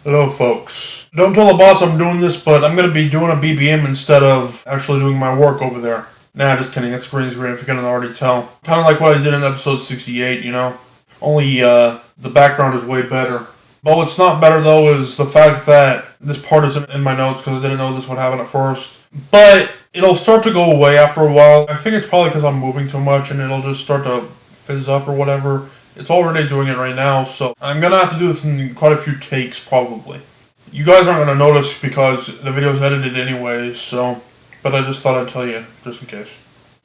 Hello, folks. Don't tell the boss I'm doing this, but I'm gonna be doing a BBM instead of actually doing my work over there. Nah, just kidding. It's green screen if you couldn't already tell. Kind of like what I did in episode 68, you know? Only, the background is way better. But what's not better, though, is the fact that this part isn't in my notes because I didn't know this would happen at first. But it'll start to go away after a while. I think it's probably because I'm moving too much and it'll just start to fizz up or whatever. It's already doing it right now, so I'm gonna have to do this in quite a few takes, probably. You guys aren't gonna notice because the video's edited anyway, so... But I just thought I'd tell you, just in case.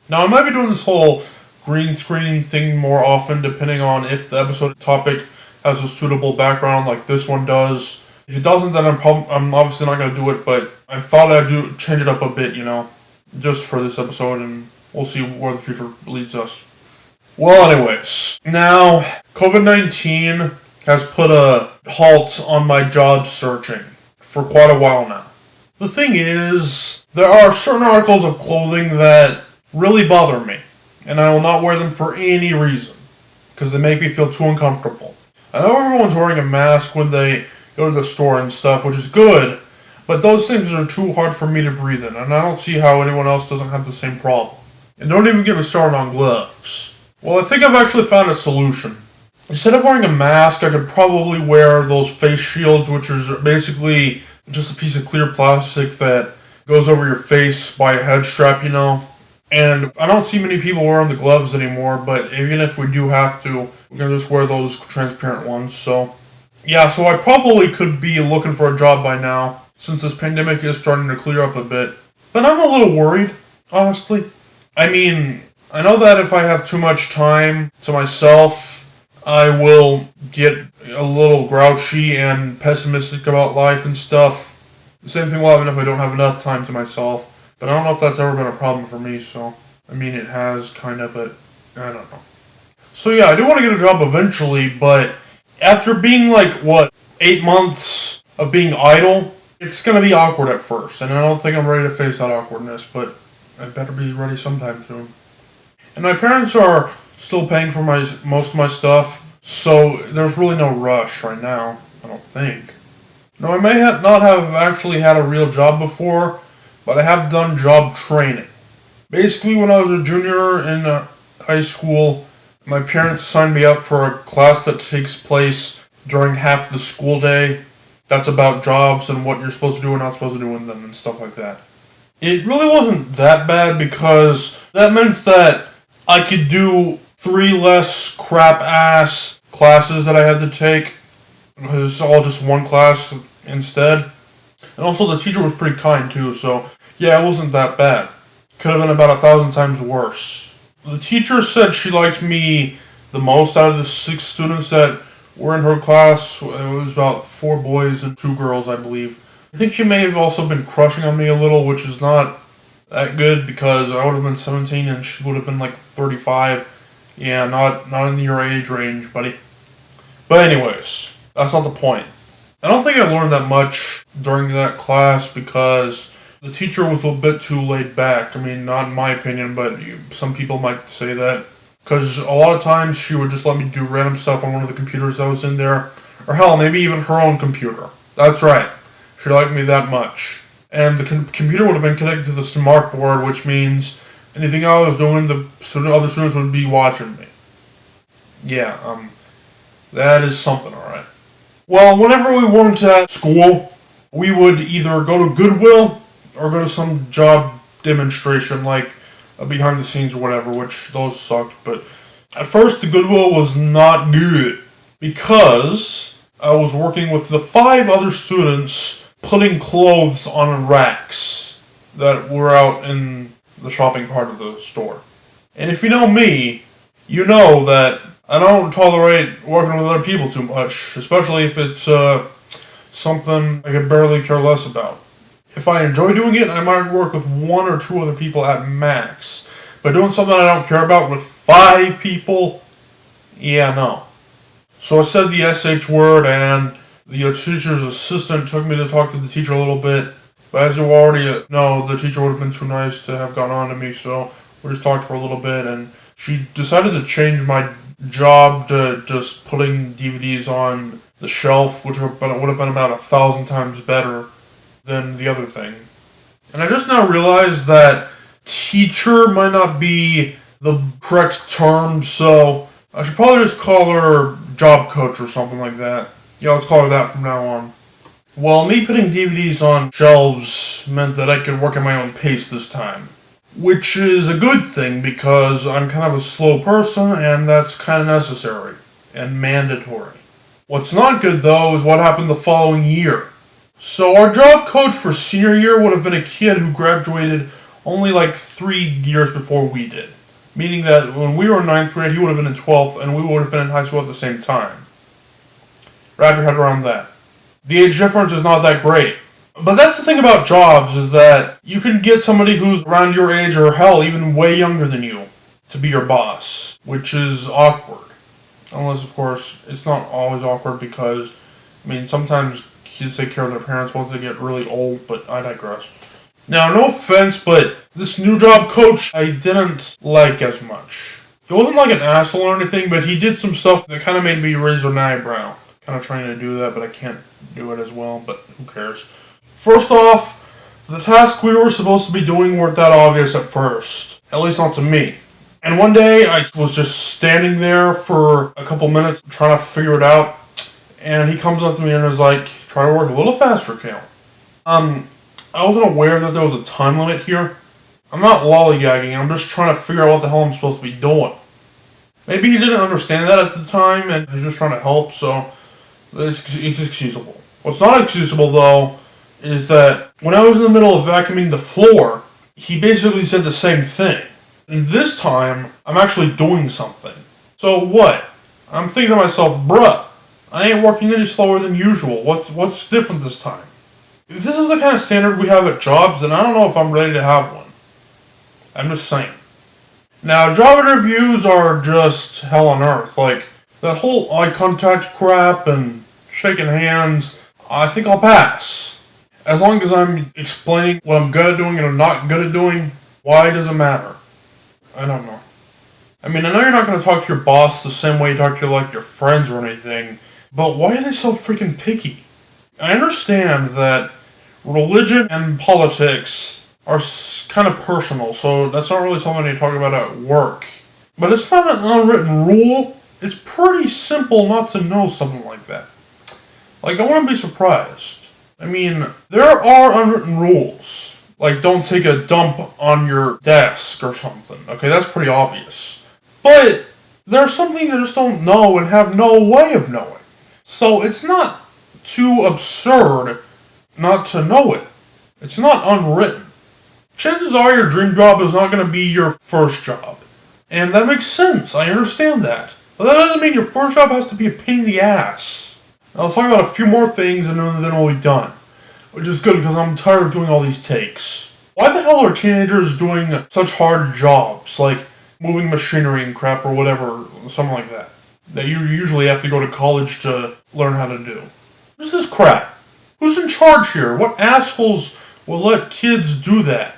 Now, I might be doing this whole green screen thing more often, depending on if the episode topic has a suitable background like this one does. If it doesn't, then I'm obviously not gonna do it, but I thought I'd change it up a bit, you know, just for this episode, and we'll see where the future leads us. Well, anyways, now, COVID-19 has put a halt on my job searching for quite a while now. The thing is, there are certain articles of clothing that really bother me, and I will not wear them for any reason, because they make me feel too uncomfortable. I know everyone's wearing a mask when they go to the store and stuff, which is good, but those things are too hard for me to breathe in, and I don't see how anyone else doesn't have the same problem. And don't even get me started on gloves. Well, I think I've actually found a solution. Instead of wearing a mask, I could probably wear those face shields, which is basically just a piece of clear plastic that goes over your face by a head strap, you know. And I don't see many people wearing the gloves anymore, but even if we do have to, we're going to just wear those transparent ones. So, yeah, so I probably could be looking for a job by now, since this pandemic is starting to clear up a bit. But I'm a little worried, honestly. I mean, I know that if I have too much time to myself, I will get a little grouchy and pessimistic about life and stuff. The same thing will happen if I don't have enough time to myself. But I don't know if that's ever been a problem for me, so... I mean, it has, kind of, but I don't know. So yeah, I do want to get a job eventually, but after being, 8 months of being idle, it's going to be awkward at first, and I don't think I'm ready to face that awkwardness, but I better be ready sometime soon. And my parents are still paying for most of my stuff, so there's really no rush right now, I don't think. Now, I may not have actually had a real job before, but I have done job training. Basically, when I was a junior in high school, my parents signed me up for a class that takes place during half the school day. That's about jobs and what you're supposed to do and not supposed to do in them and stuff like that. It really wasn't that bad because that meant that I could do 3 less crap-ass classes that I had to take, because it's all just one class instead. And also the teacher was pretty kind too, so yeah, it wasn't that bad. Could have been about 1,000 times worse. The teacher said she liked me the most out of the 6 students that were in her class. It was about 4 boys and 2 girls, I believe. I think she may have also been crushing on me a little, which is not that good because I would have been 17 and she would have been 35. Yeah, not in your age range, buddy. But anyways, that's not the point. I don't think I learned that much during that class because the teacher was a bit too laid back. I mean, not in my opinion, but some people might say that. Because a lot of times she would just let me do random stuff on one of the computers that was in there. Or hell, maybe even her own computer. That's right. She liked me that much. And the computer would have been connected to the smart board, which means anything I was doing, the other students would be watching me. Yeah, that is something, alright. Well, whenever we weren't at school, we would either go to Goodwill or go to some job demonstration, like a behind the scenes or whatever, which those sucked. But at first, the Goodwill was not good because I was working with the 5 other students putting clothes on racks that were out in the shopping part of the store. And if you know me, you know that I don't tolerate working with other people too much, especially if it's something I could barely care less about. If I enjoy doing it, I might work with 1 or 2 other people at max. But doing something I don't care about with 5 people, yeah, no. So I said the SH word, and the teacher's assistant took me to talk to the teacher a little bit. But as you already know, the teacher would have been too nice to have gone on to me, so we just talked for a little bit, and she decided to change my job to just putting DVDs on the shelf, which would have been about 1,000 times better than the other thing. And I just now realized that teacher might not be the correct term, so I should probably just call her job coach or something like that. Yeah, let's call her that from now on. Well, me putting DVDs on shelves meant that I could work at my own pace this time. Which is a good thing because I'm kind of a slow person and that's kind of necessary and mandatory. What's not good though is what happened the following year. So our job coach for senior year would have been a kid who graduated only like 3 years before we did. Meaning that when we were in 9th grade, he would have been in 12th and we would have been in high school at the same time. Wrap your head around that. The age difference is not that great. But that's the thing about jobs, is that you can get somebody who's around your age or hell, even way younger than you, to be your boss, which is awkward. Unless, of course, it's not always awkward because, sometimes kids take care of their parents once they get really old, but I digress. Now, no offense, but this new job coach I didn't like as much. He wasn't like an asshole or anything, but he did some stuff that kind of made me raise an eyebrow. Kind of trying to do that, but I can't do it as well, but who cares. First off, the tasks we were supposed to be doing weren't that obvious at first. At least not to me. And one day, I was just standing there for a couple minutes trying to figure it out, and he comes up to me and is like, try to work a little faster, Kale. I wasn't aware that there was a time limit here. I'm not lollygagging, I'm just trying to figure out what the hell I'm supposed to be doing. Maybe he didn't understand that at the time, and he's just trying to help, so it's excusable. What's not excusable, though, is that when I was in the middle of vacuuming the floor, he basically said the same thing. And this time, I'm actually doing something. So what? I'm thinking to myself, bruh, I ain't working any slower than usual. What's different this time? If this is the kind of standard we have at jobs, then I don't know if I'm ready to have one. I'm just saying. Now, job interviews are just hell on earth. Like, that whole eye contact crap and shaking hands, I think I'll pass. As long as I'm explaining what I'm good at doing and I'm not good at doing, why does it matter? I don't know. I know you're not going to talk to your boss the same way you talk to your friends or anything, but why are they so freaking picky? I understand that religion and politics are kind of personal, so that's not really something you talk about at work. But it's not an unwritten rule. It's pretty simple not to know something like that. I wouldn't be surprised. There are unwritten rules. Don't take a dump on your desk or something. Okay, that's pretty obvious. But there's something you just don't know and have no way of knowing. So it's not too absurd not to know it. It's not unwritten. Chances are your dream job is not going to be your first job. And that makes sense. I understand that. But that doesn't mean your first job has to be a pain in the ass. I'll talk about a few more things and then we'll be done. Which is good because I'm tired of doing all these takes. Why the hell are teenagers doing such hard jobs, like moving machinery and crap or whatever, something like that, that you usually have to go to college to learn how to do? This is crap. Who's in charge here? What assholes will let kids do that?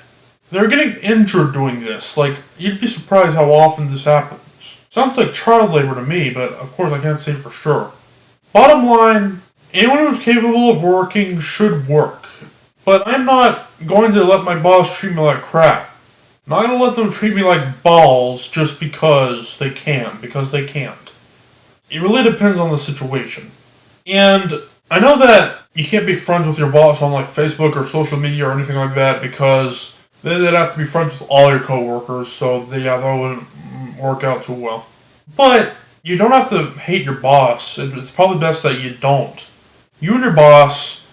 They're getting injured doing this. You'd be surprised how often this happens. Sounds like child labor to me, but of course I can't say for sure. Bottom line, anyone who's capable of working should work. But I'm not going to let my boss treat me like crap. I'm not going to let them treat me like balls just because they can, because they can't. It really depends on the situation. And I know that you can't be friends with your boss on Facebook or social media or anything like that because then they'd have to be friends with all your coworkers, so that wouldn't work out too well. But you don't have to hate your boss. It's probably best that you don't. You and your boss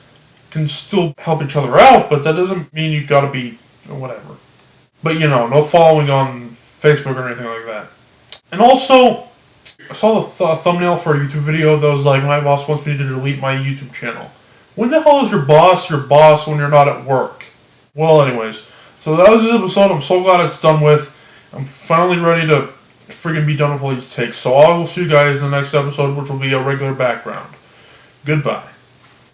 can still help each other out, but that doesn't mean you gotta be whatever. But no following on Facebook or anything like that. And also, I saw the thumbnail for a YouTube video that was my boss wants me to delete my YouTube channel. When the hell is your boss when you're not at work? Well, anyways, so that was this episode. I'm so glad it's done with. I'm finally ready to freaking be done with all these takes. So I will see you guys in the next episode, which will be a regular background. Goodbye.